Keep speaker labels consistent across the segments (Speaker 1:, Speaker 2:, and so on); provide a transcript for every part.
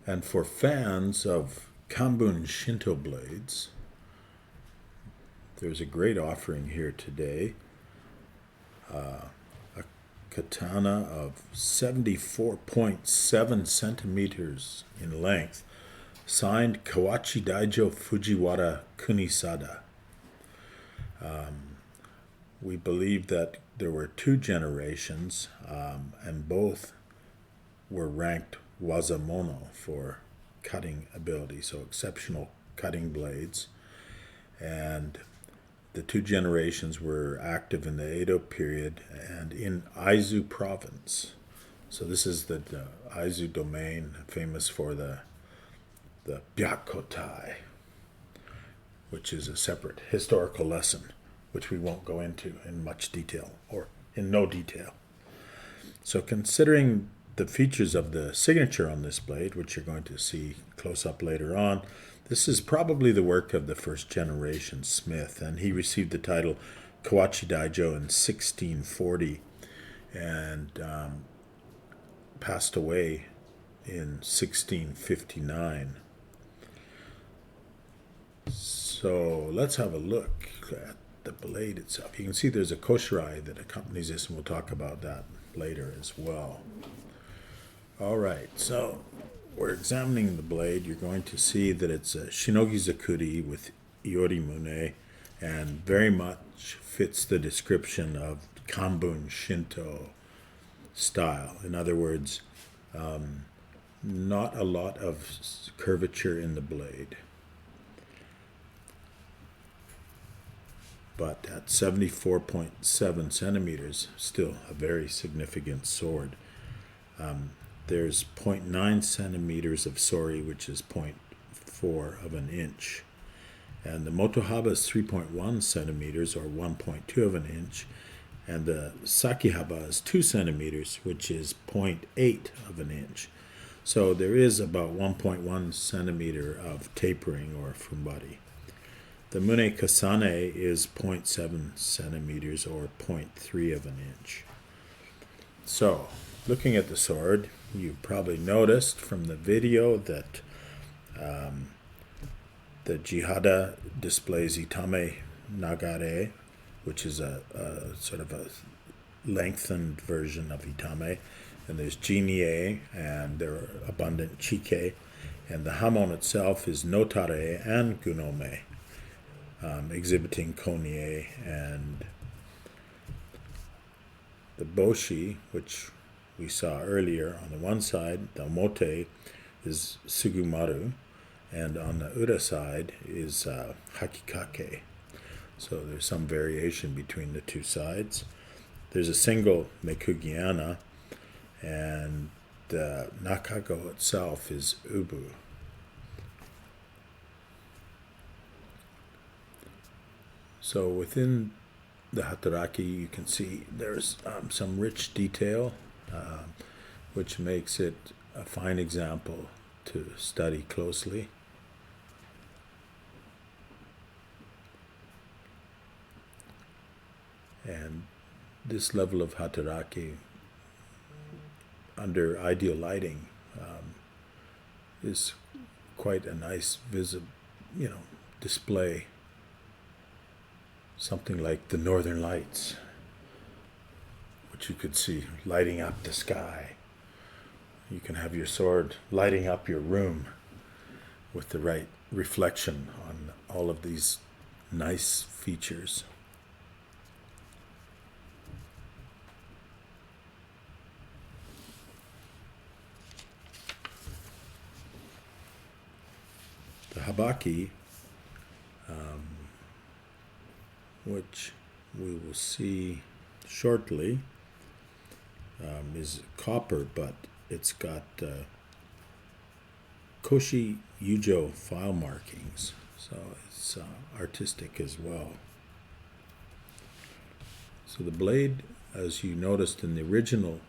Speaker 1: And for fans of Kambun Shinto blades, there's a great offering here today. A katana of 74.7 centimeters in length, signed Kawachi Daijo Fujiwara Kunisada. We believe that there were two generations, and both were ranked wazamono for cutting ability, so exceptional cutting blades. And the two generations were active in the Edo period and in Aizu province. So this is the Aizu domain, famous for the Byakutai, which is a separate historical lesson, which we won't go into in much detail, or in no detail. So considering the features of the signature on this blade, which you're going to see close up later on, this is probably the work of the first generation smith, and he received the title Kawachi Daijo in 1640 and passed away in 1659. So let's have a look at the blade itself. You can see there's a koshirai that accompanies this, and we'll talk about that later as well. All right, so we're examining the blade. You're going to see that it's a shinogi zakuri with iori mune, and very much fits the description of Kambun Shinto style. In other words, not a lot of curvature in the blade. But at 74.7 centimeters, still a very significant sword. There's 0.9 centimeters of sori, which is 0.4 of an inch. And the motohaba is 3.1 centimeters, or 1.2 of an inch. And the sakihaba is 2 centimeters, which is 0.8 of an inch. So there is about 1.1 centimeter of tapering, or fumbari. The mune kasane is 0.7 centimeters, or 0.3 of an inch. So, looking at the sword, you've probably noticed from the video that the jihada displays itame nagare, which is a sort of a lengthened version of itame, and there's jinie, and there are abundant chike, and the hamon itself is notare and gunome, exhibiting konie, and the boshi, which we saw earlier on the one side, the omote, is sugumaru, and on the ura side is hakikake. So there's some variation between the two sides. There's a single mekugiana, and the nakago itself is ubu. So within the hataraki, you can see there's some rich detail, which makes it a fine example to study closely. And this level of hataraki, under ideal lighting, is quite a nice display. Something like the Northern Lights, which you could see lighting up the sky. You can have your sword lighting up your room with the right reflection on all of these nice features. The habaki, which we will see shortly, is copper, but it's got Koshi Yujo file markings, so it's artistic as well. So the blade, as you noticed in the original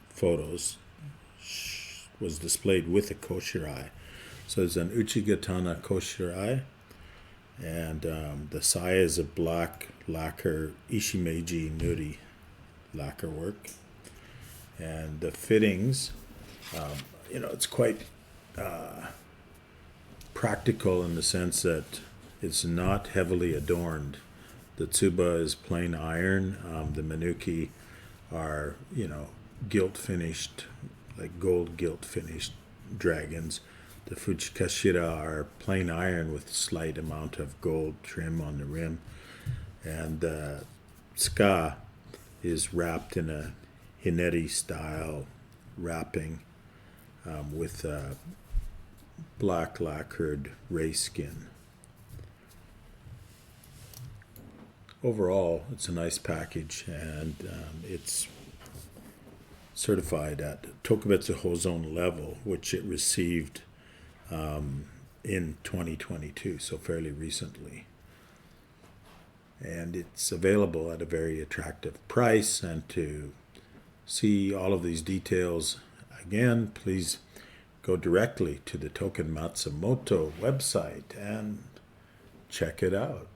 Speaker 1: photos, was displayed with a koshirai. So it's an uchigatana koshirai, and the sai is a black lacquer ishimeji nuri lacquer work, and the fittings, it's quite practical in the sense that it's not heavily adorned. The Tsuba is plain iron. The Manuki are, gilt finished, like gold gilt finished dragons. The Fujikashira are plain iron with slight amount of gold trim on the rim. And the Ska is wrapped in a Hineri style wrapping with black lacquered ray skin. Overall, it's a nice package, and it's certified at Tokubetsu Hozon level, which it received in 2022, so fairly recently. And it's available at a very attractive price. And to see all of these details again, please go directly to the Token Matsumoto website and check it out.